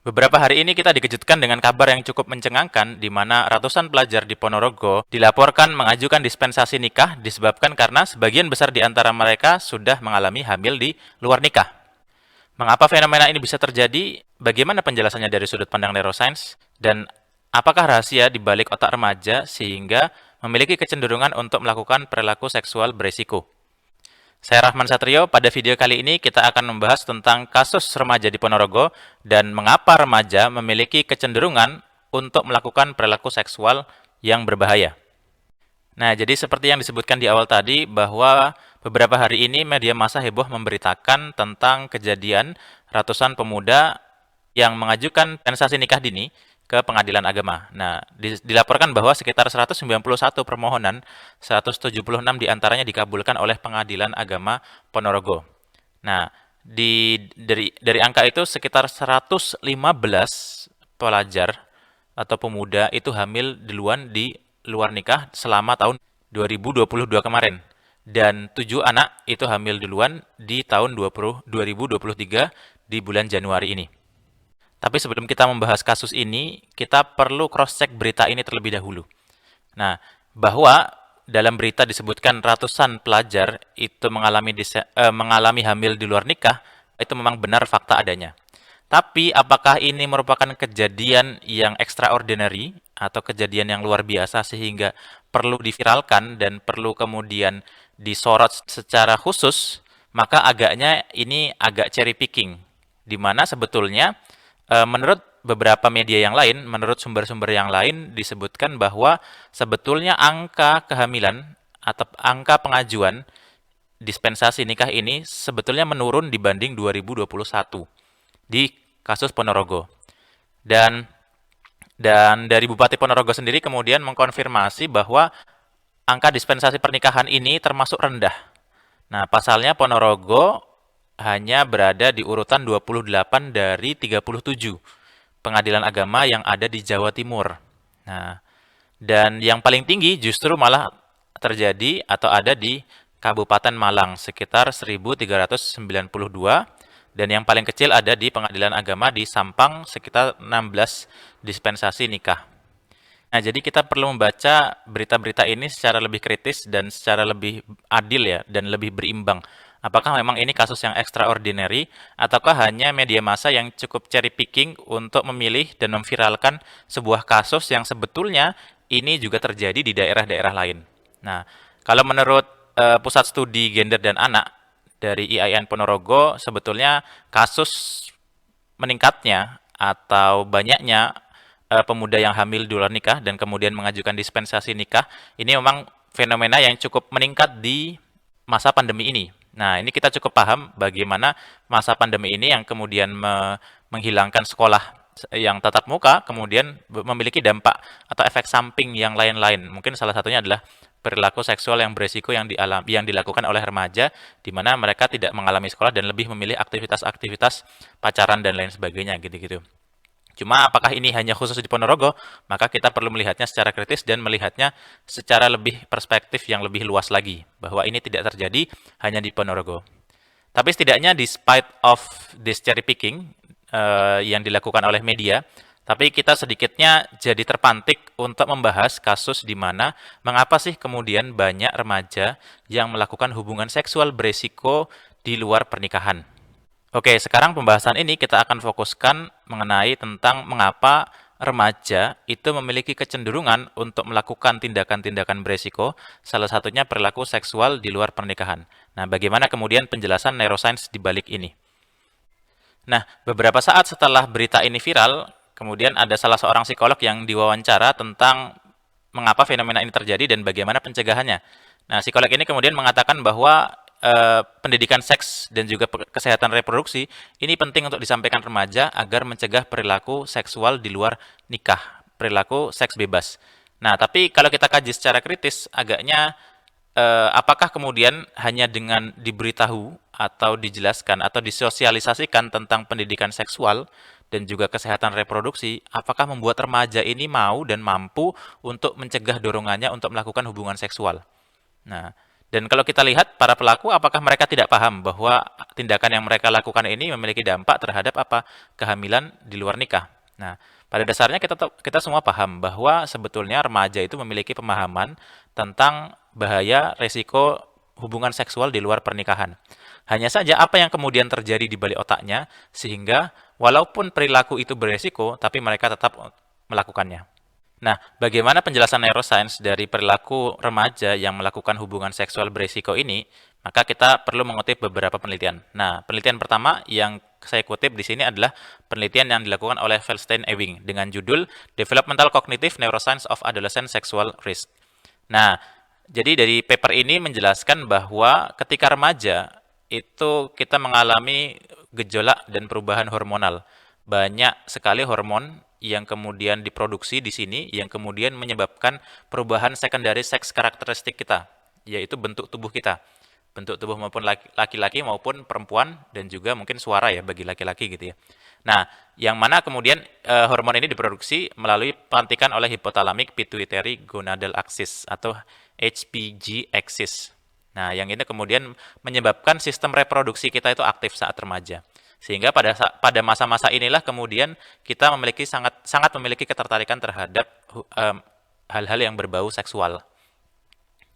Beberapa hari ini kita dikejutkan dengan kabar yang cukup mencengangkan di mana ratusan pelajar di Ponorogo dilaporkan mengajukan dispensasi nikah disebabkan karena sebagian besar di antara mereka sudah mengalami hamil di luar nikah. Mengapa fenomena ini bisa terjadi? Bagaimana penjelasannya dari sudut pandang neuroscience? Dan apakah rahasia di balik otak remaja sehingga memiliki kecenderungan untuk melakukan perilaku seksual beresiko? Saya Rahman Satrio, pada video kali ini kita akan membahas tentang kasus remaja di Ponorogo dan mengapa remaja memiliki kecenderungan untuk melakukan perilaku seksual yang berbahaya. Nah, jadi seperti yang disebutkan di awal tadi bahwa beberapa hari ini media massa heboh memberitakan tentang kejadian ratusan pemuda yang mengajukan dispensasi nikah dini ke pengadilan agama. Nah, dilaporkan bahwa sekitar 191 permohonan, 176 diantaranya dikabulkan oleh pengadilan agama Ponorogo. Nah, dari angka itu sekitar 115 pelajar atau pemuda itu hamil duluan di luar nikah selama tahun 2022 kemarin. Dan 7 anak itu hamil duluan di tahun 2023 di bulan Januari ini. Tapi sebelum kita membahas kasus ini, kita perlu cross-check berita ini terlebih dahulu. Nah, bahwa dalam berita disebutkan ratusan pelajar itu mengalami hamil di luar nikah, itu memang benar fakta adanya. Tapi apakah ini merupakan kejadian yang extraordinary atau kejadian yang luar biasa sehingga perlu diviralkan dan perlu kemudian disorot secara khusus, maka agaknya ini agak cherry picking, di mana sebetulnya menurut beberapa media yang lain, menurut sumber-sumber yang lain disebutkan bahwa sebetulnya angka kehamilan atau angka pengajuan dispensasi nikah ini sebetulnya menurun dibanding 2021 di kasus Ponorogo. Dan dari Bupati Ponorogo sendiri kemudian mengkonfirmasi bahwa angka dispensasi pernikahan ini termasuk rendah. Nah, pasalnya Ponorogo hanya berada di urutan 28 dari 37 pengadilan agama yang ada di Jawa Timur. Nah, dan yang paling tinggi justru malah terjadi atau ada di Kabupaten Malang sekitar 1.392 dan yang paling kecil ada di Pengadilan Agama di Sampang sekitar 16 dispensasi nikah. Nah, jadi kita perlu membaca berita-berita ini secara lebih kritis dan secara lebih adil ya, dan lebih berimbang. Apakah memang ini kasus yang extraordinary, ataukah hanya media massa yang cukup cherry picking untuk memilih dan memviralkan sebuah kasus yang sebetulnya ini juga terjadi di daerah-daerah lain. Nah, kalau menurut Pusat Studi Gender dan Anak dari IAIN Ponorogo, sebetulnya kasus meningkatnya atau banyaknya pemuda yang hamil di luar nikah dan kemudian mengajukan dispensasi nikah ini memang fenomena yang cukup meningkat di masa pandemi ini. Nah, ini kita cukup paham bagaimana masa pandemi ini yang kemudian menghilangkan sekolah yang tatap muka kemudian memiliki dampak atau efek samping yang lain-lain. Mungkin salah satunya adalah perilaku seksual yang beresiko yang dilakukan oleh remaja di mana mereka tidak mengalami sekolah dan lebih memilih aktivitas-aktivitas pacaran dan lain sebagainya gitu-gitu. Cuma apakah ini hanya khusus di Ponorogo? Maka kita perlu melihatnya secara kritis dan melihatnya secara lebih perspektif yang lebih luas lagi. Bahwa ini tidak terjadi hanya di Ponorogo. Tapi setidaknya despite of this cherry picking yang dilakukan oleh media, tapi kita sedikitnya jadi terpantik untuk membahas kasus di mana mengapa sih kemudian banyak remaja yang melakukan hubungan seksual beresiko di luar pernikahan. Oke, sekarang pembahasan ini kita akan fokuskan mengenai tentang mengapa remaja itu memiliki kecenderungan untuk melakukan tindakan-tindakan beresiko, salah satunya perilaku seksual di luar pernikahan. Nah, bagaimana kemudian penjelasan neuroscience di balik ini? Nah, beberapa saat setelah berita ini viral, kemudian ada salah seorang psikolog yang diwawancara tentang mengapa fenomena ini terjadi dan bagaimana pencegahannya. Nah, psikolog ini kemudian mengatakan bahwa pendidikan seks dan juga kesehatan reproduksi ini penting untuk disampaikan remaja agar mencegah perilaku seksual di luar nikah, perilaku seks bebas. Nah, tapi kalau kita kaji secara kritis, agaknya apakah kemudian hanya dengan diberitahu atau dijelaskan atau disosialisasikan tentang pendidikan seksual dan juga kesehatan reproduksi, apakah membuat remaja ini mau dan mampu untuk mencegah dorongannya untuk melakukan hubungan seksual? Nah, Dan kalau kita lihat para pelaku, apakah mereka tidak paham bahwa tindakan yang mereka lakukan ini memiliki dampak terhadap apa? Kehamilan di luar nikah. Nah, pada dasarnya kita semua paham bahwa sebetulnya remaja itu memiliki pemahaman tentang bahaya resiko hubungan seksual di luar pernikahan. Hanya saja apa yang kemudian terjadi di balik otaknya sehingga walaupun perilaku itu beresiko, tapi mereka tetap melakukannya. Nah, bagaimana penjelasan neuroscience dari perilaku remaja yang melakukan hubungan seksual berisiko ini? Maka kita perlu mengutip beberapa penelitian. Nah, penelitian pertama yang saya kutip di sini adalah penelitian yang dilakukan oleh Feldstein-Ewing dengan judul Developmental Cognitive Neuroscience of Adolescent Sexual Risk. Nah, jadi dari paper ini menjelaskan bahwa ketika remaja itu kita mengalami gejolak dan perubahan hormonal. Banyak sekali hormon yang kemudian diproduksi di sini yang kemudian menyebabkan perubahan secondary sex karakteristik kita, yaitu bentuk tubuh kita. Bentuk tubuh maupun laki-laki maupun perempuan dan juga mungkin suara ya bagi laki-laki gitu ya. Nah, yang mana kemudian hormon ini diproduksi melalui pelantikan oleh hypothalamic pituitary gonadal axis atau HPG axis. Nah, yang ini kemudian menyebabkan sistem reproduksi kita itu aktif saat remaja. Sehingga pada masa-masa inilah kemudian kita sangat memiliki ketertarikan terhadap hal-hal yang berbau seksual.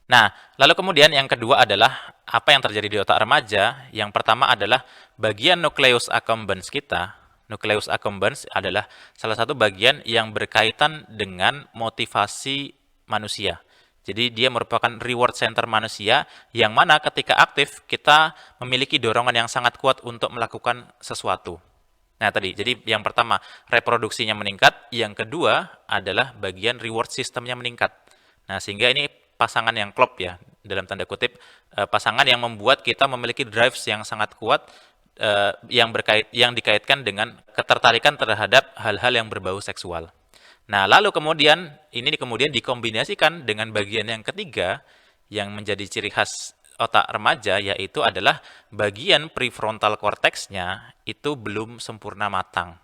Nah, lalu kemudian yang kedua adalah apa yang terjadi di otak remaja. Yang pertama adalah bagian nucleus accumbens kita. Nucleus accumbens adalah salah satu bagian yang berkaitan dengan motivasi manusia. Jadi dia merupakan reward center manusia yang mana ketika aktif kita memiliki dorongan yang sangat kuat untuk melakukan sesuatu. Nah tadi, jadi yang pertama reproduksinya meningkat, yang kedua adalah bagian reward sistemnya meningkat. Nah sehingga ini pasangan yang klop ya, dalam tanda kutip, pasangan yang membuat kita memiliki drives yang sangat kuat yang dikaitkan dengan ketertarikan terhadap hal-hal yang berbau seksual. Nah, lalu kemudian ini kemudian dikombinasikan dengan bagian yang ketiga yang menjadi ciri khas otak remaja, yaitu adalah bagian prefrontal cortex-nya itu belum sempurna matang.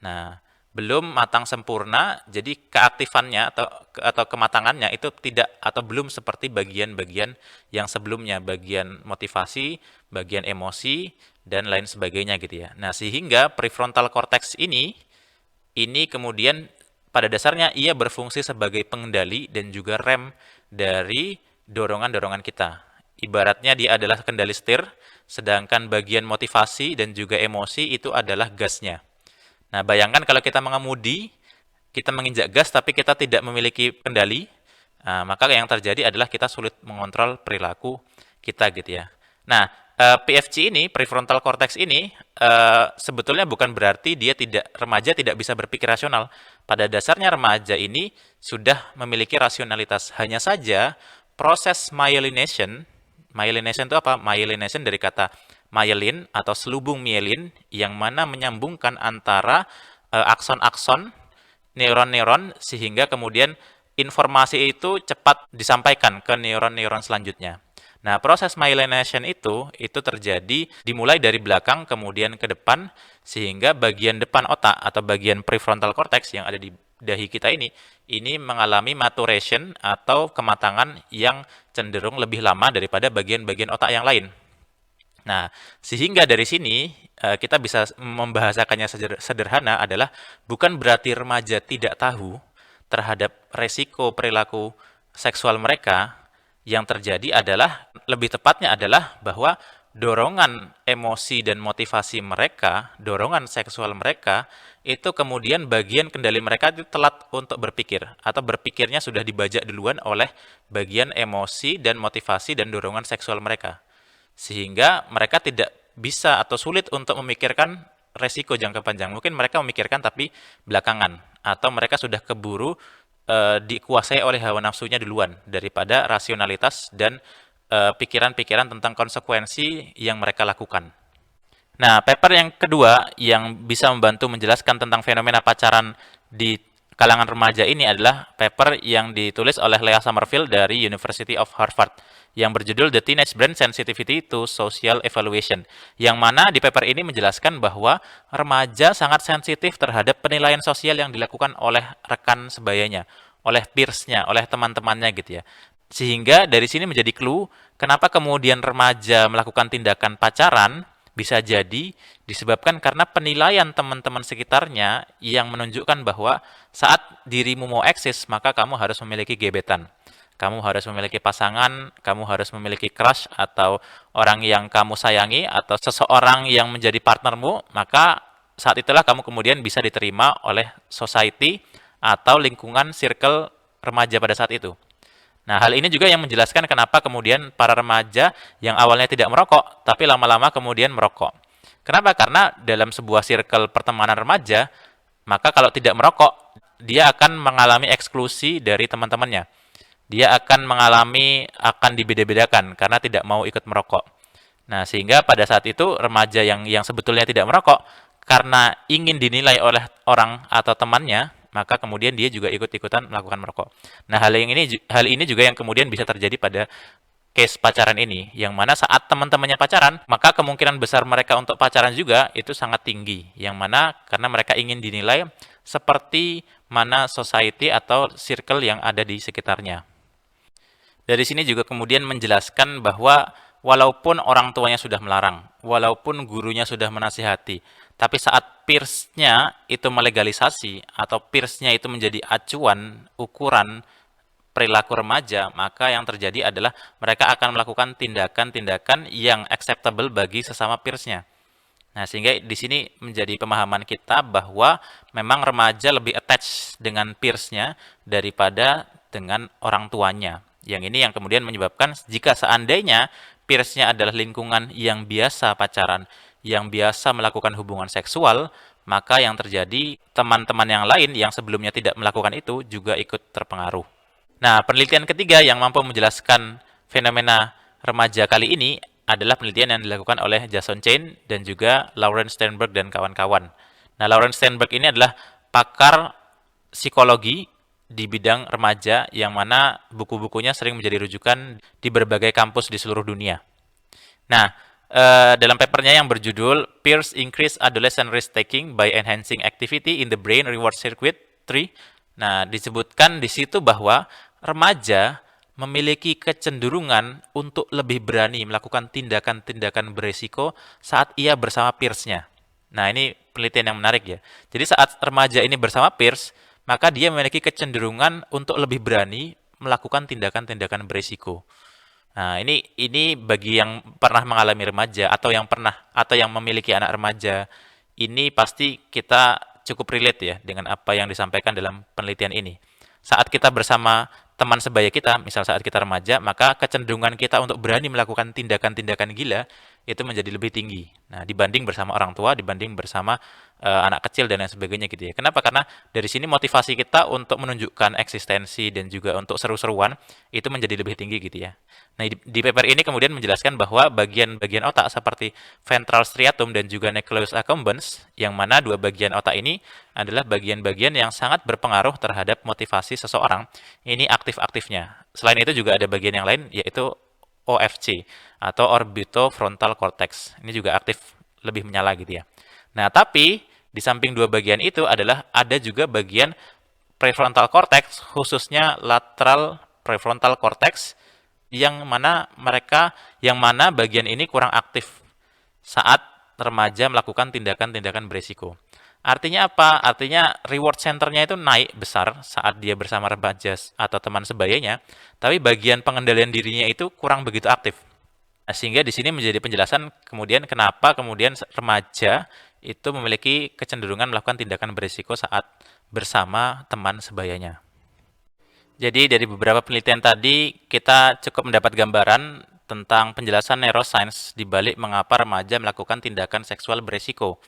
Nah, belum matang sempurna, jadi keaktifannya atau kematangannya itu tidak atau belum seperti bagian-bagian yang sebelumnya, bagian motivasi, bagian emosi, dan lain sebagainya gitu ya. Nah, sehingga prefrontal cortex ini kemudian pada dasarnya ia berfungsi sebagai pengendali dan juga rem dari dorongan-dorongan kita. Ibaratnya dia adalah kendali setir, sedangkan bagian motivasi dan juga emosi itu adalah gasnya. Nah, bayangkan kalau kita mengemudi, kita menginjak gas tapi kita tidak memiliki kendali, maka yang terjadi adalah kita sulit mengontrol perilaku kita gitu ya. Nah, PFC ini, prefrontal cortex ini, sebetulnya bukan berarti remaja tidak bisa berpikir rasional. Pada dasarnya remaja ini sudah memiliki rasionalitas. Hanya saja proses myelination itu apa? Myelination dari kata myelin atau selubung mielin yang mana menyambungkan antara akson-akson, neuron-neuron sehingga kemudian informasi itu cepat disampaikan ke neuron-neuron selanjutnya. Nah, proses myelination itu terjadi dimulai dari belakang kemudian ke depan sehingga bagian depan otak atau bagian prefrontal cortex yang ada di dahi kita ini mengalami maturation atau kematangan yang cenderung lebih lama daripada bagian-bagian otak yang lain. Nah, sehingga dari sini kita bisa membahasakannya sederhana adalah bukan berarti remaja tidak tahu terhadap resiko perilaku seksual mereka. Yang terjadi adalah, lebih tepatnya adalah bahwa dorongan emosi dan motivasi mereka, dorongan seksual mereka, itu kemudian bagian kendali mereka itu telat untuk berpikir, atau berpikirnya sudah dibajak duluan oleh bagian emosi dan motivasi dan dorongan seksual mereka. Sehingga mereka tidak bisa atau sulit untuk memikirkan resiko jangka panjang. Mungkin mereka memikirkan tapi belakangan, atau mereka sudah keburu dikuasai oleh hawa nafsunya duluan daripada rasionalitas dan pikiran-pikiran tentang konsekuensi yang mereka lakukan. Nah, paper yang kedua yang bisa membantu menjelaskan tentang fenomena pacaran di kalangan remaja ini adalah paper yang ditulis oleh Lea Summerfield dari University of Harvard yang berjudul The Teenage Brain Sensitivity to Social Evaluation, yang mana di paper ini menjelaskan bahwa remaja sangat sensitif terhadap penilaian sosial yang dilakukan oleh rekan sebayanya, oleh peers-nya, oleh teman-temannya gitu ya. Sehingga dari sini menjadi clue kenapa kemudian remaja melakukan tindakan pacaran bisa jadi disebabkan karena penilaian teman-teman sekitarnya yang menunjukkan bahwa saat dirimu mau eksis, maka kamu harus memiliki gebetan. Kamu harus memiliki pasangan, kamu harus memiliki crush atau orang yang kamu sayangi atau seseorang yang menjadi partnermu, maka saat itulah kamu kemudian bisa diterima oleh society atau lingkungan circle remaja pada saat itu. Nah, hal ini juga yang menjelaskan kenapa kemudian para remaja yang awalnya tidak merokok, tapi lama-lama kemudian merokok. Kenapa? Karena dalam sebuah circle pertemanan remaja, maka kalau tidak merokok, dia akan mengalami eksklusi dari teman-temannya. Dia akan dibeda-bedakan karena tidak mau ikut merokok. Nah, sehingga pada saat itu remaja yang sebetulnya tidak merokok karena ingin dinilai oleh orang atau temannya, maka kemudian dia juga ikut-ikutan melakukan merokok. Nah, hal ini juga yang kemudian bisa terjadi pada case pacaran ini, yang mana saat teman-temannya pacaran, maka kemungkinan besar mereka untuk pacaran juga itu sangat tinggi, yang mana karena mereka ingin dinilai seperti mana society atau circle yang ada di sekitarnya. Dari sini juga kemudian menjelaskan bahwa walaupun orang tuanya sudah melarang, walaupun gurunya sudah menasihati, tapi saat peers-nya itu melegalisasi atau peers-nya itu menjadi acuan, ukuran perilaku remaja, maka yang terjadi adalah mereka akan melakukan tindakan-tindakan yang acceptable bagi sesama peers-nya. Nah, sehingga di sini menjadi pemahaman kita bahwa memang remaja lebih attach dengan peers-nya daripada dengan orang tuanya. Yang ini yang kemudian menyebabkan jika seandainya peers-nya adalah lingkungan yang biasa pacaran, yang biasa melakukan hubungan seksual, maka yang terjadi teman-teman yang lain yang sebelumnya tidak melakukan itu juga ikut terpengaruh. Nah, penelitian ketiga yang mampu menjelaskan fenomena remaja kali ini adalah penelitian yang dilakukan oleh Jason Chain dan juga Lawrence Sternberg dan kawan-kawan. Nah, Lawrence Sternberg ini adalah pakar psikologi di bidang remaja yang mana buku-bukunya sering menjadi rujukan di berbagai kampus di seluruh dunia. Nah, dalam papernya yang berjudul Peers Increase Adolescent Risk Taking by Enhancing Activity in the Brain Reward Circuitry, nah disebutkan di situ bahwa remaja memiliki kecenderungan untuk lebih berani melakukan tindakan-tindakan beresiko saat ia bersama peers-nya. Nah, ini penelitian yang menarik ya. Jadi saat remaja ini bersama peers, maka dia memiliki kecenderungan untuk lebih berani melakukan tindakan-tindakan beresiko. Nah, ini bagi yang pernah mengalami remaja atau yang memiliki anak remaja, ini pasti kita cukup relate ya dengan apa yang disampaikan dalam penelitian ini. Saat kita bersama teman sebaya kita, misal saat kita remaja, maka kecenderungan kita untuk berani melakukan tindakan-tindakan gila itu menjadi lebih tinggi. Nah, dibanding bersama orang tua, dibanding bersama anak kecil dan lain sebagainya gitu ya. Kenapa? Karena dari sini motivasi kita untuk menunjukkan eksistensi dan juga untuk seru-seruan itu menjadi lebih tinggi gitu ya. Nah, di paper ini kemudian menjelaskan bahwa bagian-bagian otak seperti ventral striatum dan juga nucleus accumbens, yang mana dua bagian otak ini adalah bagian-bagian yang sangat berpengaruh terhadap motivasi seseorang. Ini aktif-aktifnya. Selain itu juga ada bagian yang lain, yaitu OFC atau orbitofrontal cortex. Ini juga aktif lebih menyala gitu ya. Nah, tapi di samping dua bagian itu ada juga bagian prefrontal cortex, khususnya lateral prefrontal cortex, yang mana bagian ini kurang aktif saat remaja melakukan tindakan-tindakan beresiko. Artinya apa? Artinya reward centernya itu naik besar saat dia bersama remaja atau teman sebayanya, tapi bagian pengendalian dirinya itu kurang begitu aktif. Nah, sehingga di sini menjadi penjelasan kemudian kenapa kemudian remaja itu memiliki kecenderungan melakukan tindakan berisiko saat bersama teman sebayanya. Jadi dari beberapa penelitian tadi kita cukup mendapat gambaran tentang penjelasan neuroscience di balik mengapa remaja melakukan tindakan seksual berisiko.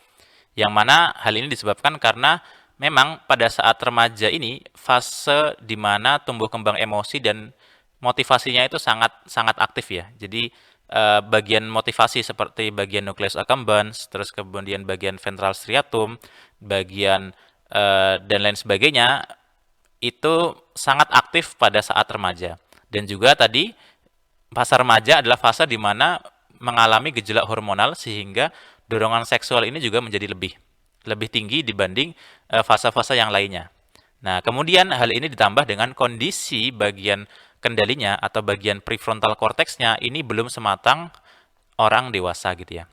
Yang mana hal ini disebabkan karena memang pada saat remaja ini fase di mana tumbuh kembang emosi dan motivasinya itu sangat sangat aktif ya. Jadi bagian motivasi seperti bagian nucleus accumbens, terus kemudian bagian ventral striatum, bagian dan lain sebagainya itu sangat aktif pada saat remaja. Dan juga tadi fase remaja adalah fase di mana mengalami gejolak hormonal sehingga dorongan seksual ini juga menjadi lebih tinggi dibanding fase-fase yang lainnya. Nah, kemudian hal ini ditambah dengan kondisi bagian kendalinya atau bagian prefrontal cortexnya ini belum sematang orang dewasa gitu ya.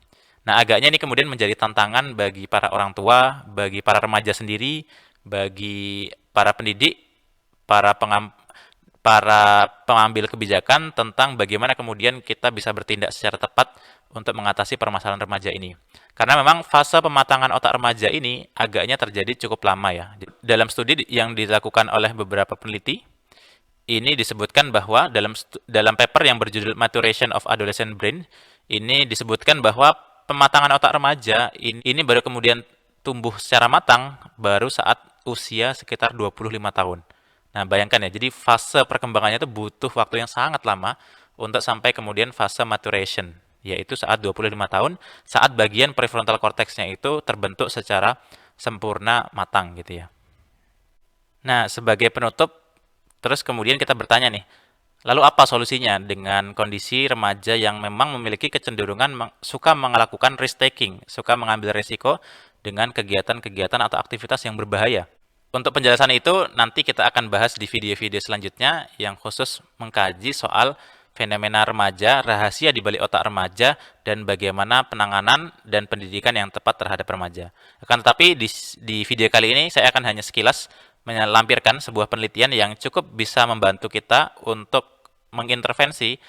Nah, agaknya ini kemudian menjadi tantangan bagi para orang tua, bagi para remaja sendiri, bagi para pendidik, para para pengambil kebijakan tentang bagaimana kemudian kita bisa bertindak secara tepat untuk mengatasi permasalahan remaja ini. Karena memang fase pematangan otak remaja ini agaknya terjadi cukup lama ya. Dalam studi yang dilakukan oleh beberapa peneliti, ini disebutkan bahwa dalam paper yang berjudul Maturation of Adolescent Brain, ini disebutkan bahwa pematangan otak remaja ini baru kemudian tumbuh secara matang baru saat usia sekitar 25 tahun. Nah, bayangkan ya, jadi fase perkembangannya itu butuh waktu yang sangat lama untuk sampai kemudian fase maturation, yaitu saat 25 tahun, saat bagian prefrontal cortex-nya itu terbentuk secara sempurna matang gitu ya. Nah, sebagai penutup, terus kemudian kita bertanya nih, lalu apa solusinya dengan kondisi remaja yang memang memiliki kecenderungan suka melakukan risk taking, suka mengambil risiko dengan kegiatan-kegiatan atau aktivitas yang berbahaya? Untuk penjelasan itu nanti kita akan bahas di video-video selanjutnya yang khusus mengkaji soal fenomena remaja, rahasia di balik otak remaja, dan bagaimana penanganan dan pendidikan yang tepat terhadap remaja. Akan tetapi di video kali ini saya akan hanya sekilas melampirkan sebuah penelitian yang cukup bisa membantu kita untuk mengintervensi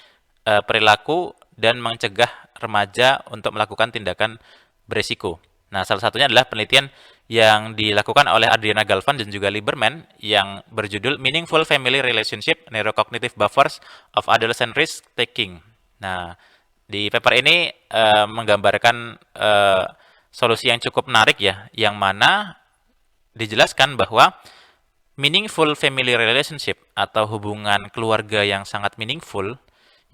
perilaku dan mencegah remaja untuk melakukan tindakan beresiko. Nah, salah satunya adalah penelitian yang dilakukan oleh Adriana Galvan dan juga Lieberman yang berjudul Meaningful Family Relationship Neurocognitive Buffers of Adolescent Risk Taking. Nah, di paper ini menggambarkan solusi yang cukup menarik ya, yang mana dijelaskan bahwa meaningful family relationship atau hubungan keluarga yang sangat meaningful,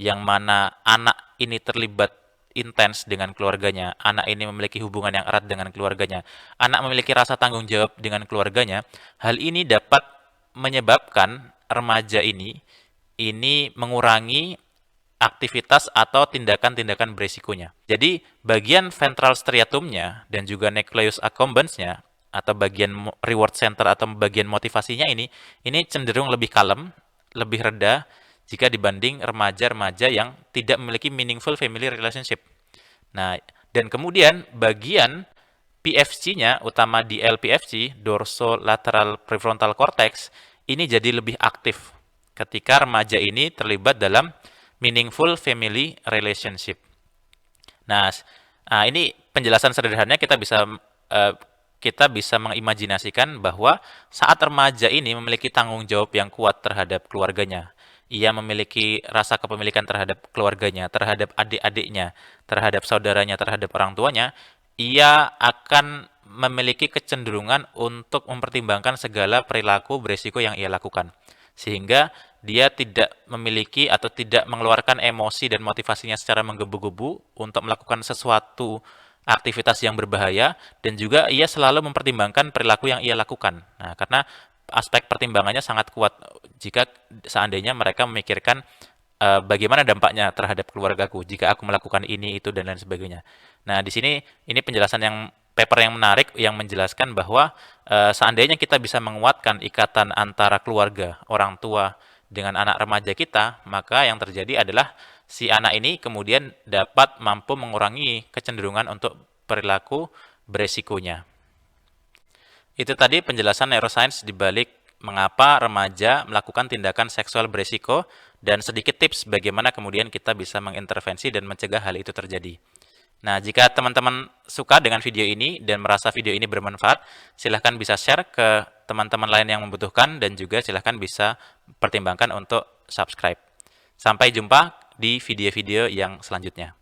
yang mana anak ini terlibat intens dengan keluarganya, anak ini memiliki hubungan yang erat dengan keluarganya, anak memiliki rasa tanggung jawab dengan keluarganya, hal ini dapat menyebabkan remaja ini mengurangi aktivitas atau tindakan-tindakan beresikonya. Jadi, bagian ventral striatumnya dan juga nucleus accumbens-nya atau bagian reward center atau bagian motivasinya ini cenderung lebih kalem, lebih reda jika dibanding remaja-remaja yang tidak memiliki meaningful family relationship. Nah, dan kemudian bagian PFC-nya, utama DLPFC, dorsolateral prefrontal cortex, ini jadi lebih aktif ketika remaja ini terlibat dalam meaningful family relationship. Nah, ini penjelasan sederhananya kita bisa mengimajinasikan bahwa saat remaja ini memiliki tanggung jawab yang kuat terhadap keluarganya, ia memiliki rasa kepemilikan terhadap keluarganya, terhadap adik-adiknya, terhadap saudaranya, terhadap orang tuanya, ia akan memiliki kecenderungan untuk mempertimbangkan segala perilaku beresiko yang ia lakukan. Sehingga dia tidak memiliki atau tidak mengeluarkan emosi dan motivasinya secara menggebu-gebu untuk melakukan sesuatu aktivitas yang berbahaya, dan juga ia selalu mempertimbangkan perilaku yang ia lakukan. Nah, karena aspek pertimbangannya sangat kuat jika seandainya mereka memikirkan bagaimana dampaknya terhadap keluargaku jika aku melakukan ini, itu, dan lain sebagainya. Nah, di sini ini penjelasan paper yang menarik yang menjelaskan bahwa seandainya kita bisa menguatkan ikatan antara keluarga, orang tua dengan anak remaja kita, maka yang terjadi adalah si anak ini kemudian dapat mampu mengurangi kecenderungan untuk perilaku beresikonya. Itu tadi penjelasan neuroscience di balik mengapa remaja melakukan tindakan seksual beresiko dan sedikit tips bagaimana kemudian kita bisa mengintervensi dan mencegah hal itu terjadi. Nah, jika teman-teman suka dengan video ini dan merasa video ini bermanfaat, silahkan bisa share ke teman-teman lain yang membutuhkan dan juga silahkan bisa pertimbangkan untuk subscribe. Sampai jumpa di video-video yang selanjutnya.